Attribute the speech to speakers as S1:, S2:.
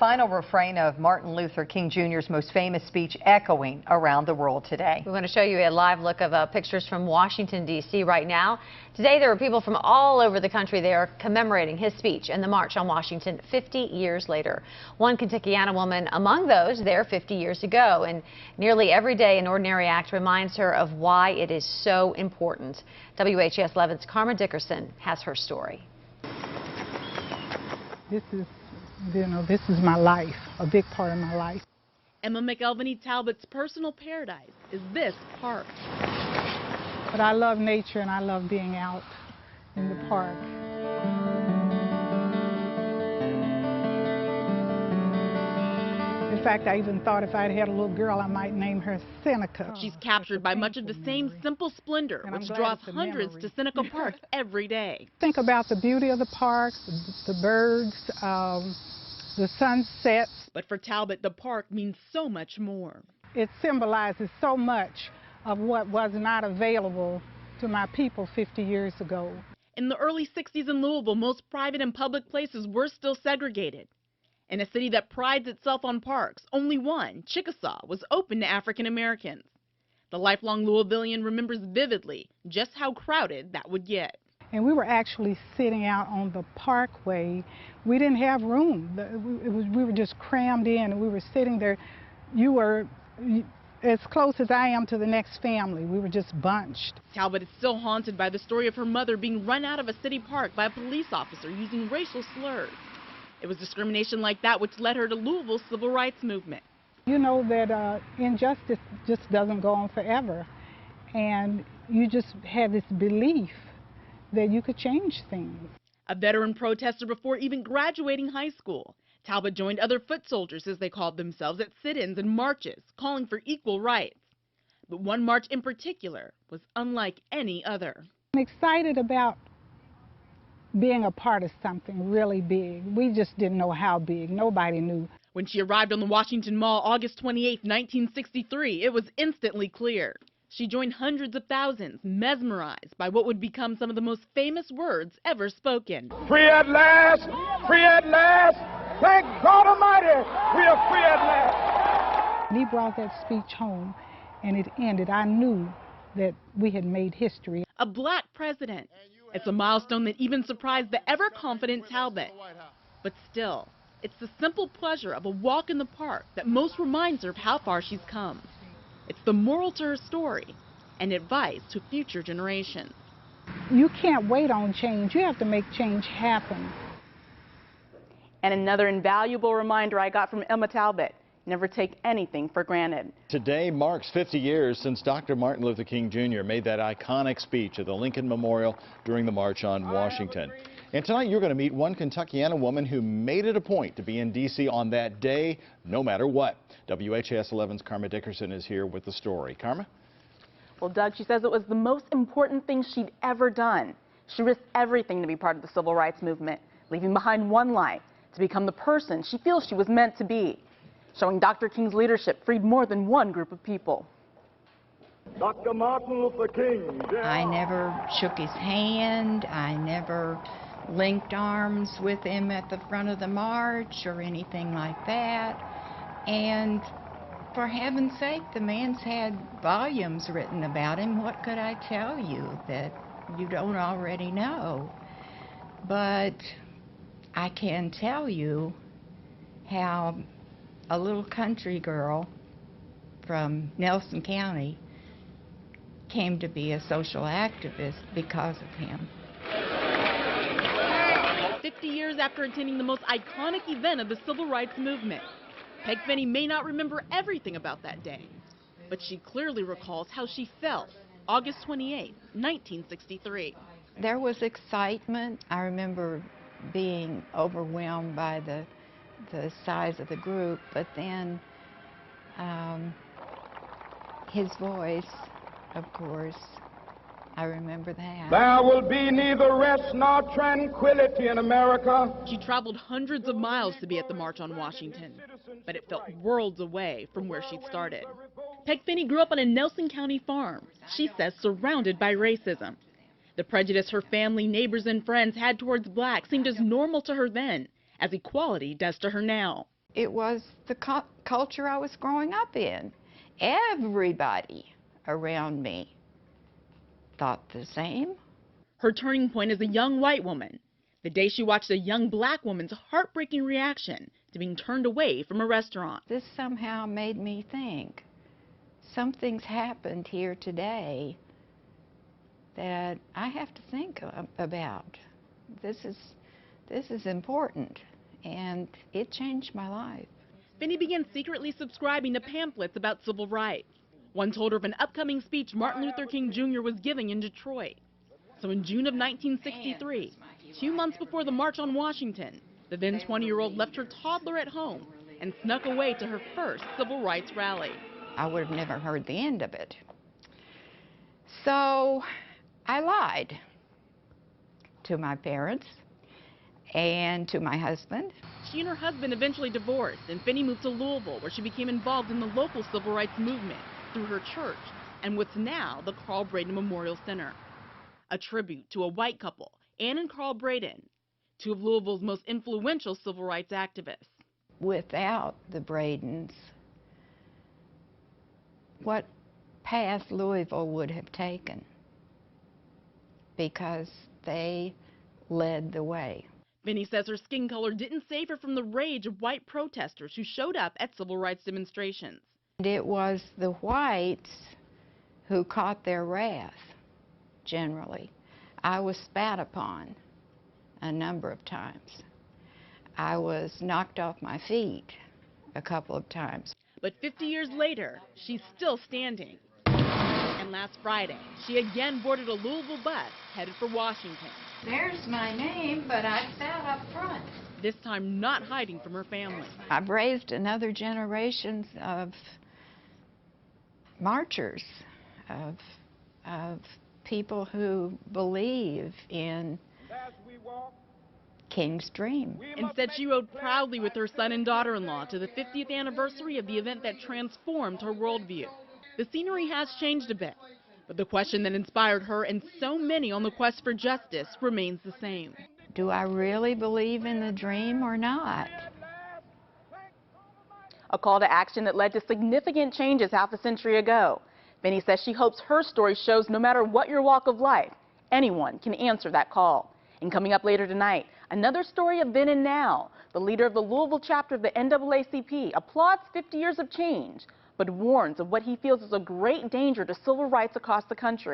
S1: final refrain of Martin Luther King Jr.'s most famous speech echoing around the world today.
S2: We want to show you a live look of pictures from Washington, D.C. right now. Today, there are people from all over the country there commemorating his speech and the March on Washington 50 years later. One Kentuckiana woman among those there 50 years ago. And nearly every day, an ordinary act reminds her of why it is so important. WHAS 11's Karma Dickerson has her story.
S3: This is my life, a big part of my life.
S4: Emma McElvany Talbot's personal paradise is this park.
S3: But I love nature and I love being out in the park. In fact, I even thought if I'd had a little girl, I might name her Seneca.
S4: She's captured by much of the same simple splendor, which draws hundreds to Seneca Park every day.
S3: Think about the beauty of the park, the birds, the sunsets.
S4: But for Talbot, the park means so much more.
S3: It symbolizes so much of what was not available to my people 50 years ago.
S4: In the early 60s in Louisville, most private and public places were still segregated. In a city that prides itself on parks, only one, Chickasaw, was open to African Americans. The lifelong Louisvillian remembers vividly just how crowded that would get.
S3: And we were actually sitting out on the parkway. We didn't have room. We were just crammed in, and we were sitting there. You were as close as I am to the next family. We were just bunched.
S4: Talbot is still haunted by the story of her mother being run out of a city park by a police officer using racial slurs. It was discrimination like that which led her to Louisville's civil rights movement.
S3: You know that injustice just doesn't go on forever. And you just have this belief that you could change things.
S4: A veteran protester before even graduating high school, Talbot joined other foot soldiers, as they called themselves, at sit-ins and marches, calling for equal rights. But one march in particular was unlike any other.
S3: I'm excited about being a part of something really big. We just didn't know how big. Nobody knew.
S4: When she arrived on the Washington Mall August 28, 1963, it was instantly clear. She joined hundreds of thousands, mesmerized by what would become some of the most famous words ever spoken.
S5: Free at last! Free at last! Thank God Almighty! We are free at last!
S3: When he brought that speech home and it ended, I knew that we had made history.
S4: A black president. It's a milestone that even surprised the ever-confident Talbot. But still, it's the simple pleasure of a walk in the park that most reminds her of how far she's come. It's the moral to her story and advice to future generations.
S3: You can't wait on change. You have to make change happen.
S6: And another invaluable reminder I got from Emma Talbot: never take anything for granted.
S7: Today marks 50 years since Dr. Martin Luther King Jr. made that iconic speech at the Lincoln Memorial during the March on Washington. And tonight you're going to meet one Kentuckiana woman who made it a point to be in D.C. on that day, no matter what. WHAS 11's Karma Dickerson is here with the story. Karma?
S6: Well, Doug, she says it was the most important thing she'd ever done. She risked everything to be part of the civil rights movement, leaving behind one life to become the person she feels she was meant to be. Showing Dr. King's leadership freed more than one group of people.
S5: Dr. Martin Luther King.
S8: I never shook his hand. I never linked arms with him at the front of the march or anything like that. And for heaven's sake, the man's had volumes written about him. What could I tell you that you don't already know? But I can tell you how a little country girl from Nelson County came to be a social activist because of him.
S4: 50 years after attending the most iconic event of the civil rights movement, Peg Finney may not remember everything about that day, but she clearly recalls how she felt August 28, 1963.
S8: There was excitement. I remember being overwhelmed by the size of the group, but then his voice, of course, I remember that.
S5: There will be neither rest nor tranquility in America.
S4: She traveled hundreds of miles to be at the March on Washington, but it felt worlds away from where she'd started. Peg Finney grew up on a Nelson County farm, she says surrounded by racism. The prejudice her family, neighbors, and friends had towards blacks seemed as normal to her then as equality does to her now.
S8: It was the culture I was growing up in. Everybody around me thought the same.
S4: Her turning point is a young white woman. The day she watched a young black woman's heartbreaking reaction to being turned away from a restaurant.
S8: This somehow made me think, something's happened here today that I have to think about. This is important, and it changed my life.
S4: Finney began secretly subscribing to pamphlets about civil rights. One told her of an upcoming speech Martin Luther King Jr. was giving in Detroit. So in June of 1963, 2 months before the March on Washington, the then 20-year-old left her toddler at home and snuck away to her first civil rights rally.
S8: I would have never heard the end of it. So I lied to my parents and to my husband.
S4: She and her husband eventually divorced, and Finney moved to Louisville, where she became involved in the local civil rights movement through her church and what's now the Carl Braden Memorial Center. A tribute to a white couple, Ann and Carl Braden, two of Louisville's most influential civil rights activists.
S8: Without the Bradens, what path Louisville would have taken, because they led the way.
S4: Finney says her skin color didn't save her from the rage of white protesters who showed up at civil rights demonstrations.
S8: And it was the whites who caught their wrath, generally. I was spat upon a number of times. I was knocked off my feet a couple of times.
S4: But 50 years later, she's still standing. And last Friday, she again boarded a Louisville bus headed for Washington.
S8: There's my name, but I sat up front.
S4: This time not hiding from her family.
S8: I've raised another generation of marchers, of people who believe in King's dream.
S4: Instead, she rode proudly with her son and daughter-in-law to the 50th anniversary of the event that transformed her worldview. The scenery has changed a bit, but the question that inspired her and so many on the quest for justice remains the same.
S8: Do I really believe in the dream or not?
S6: A call to action that led to significant changes half a century ago. Finney says she hopes her story shows no matter what your walk of life, anyone can answer that call. And coming up later tonight, another story of then and now. The leader of the Louisville chapter of the NAACP applauds 50 years of change, but warns of what he feels is a great danger to civil rights across the country.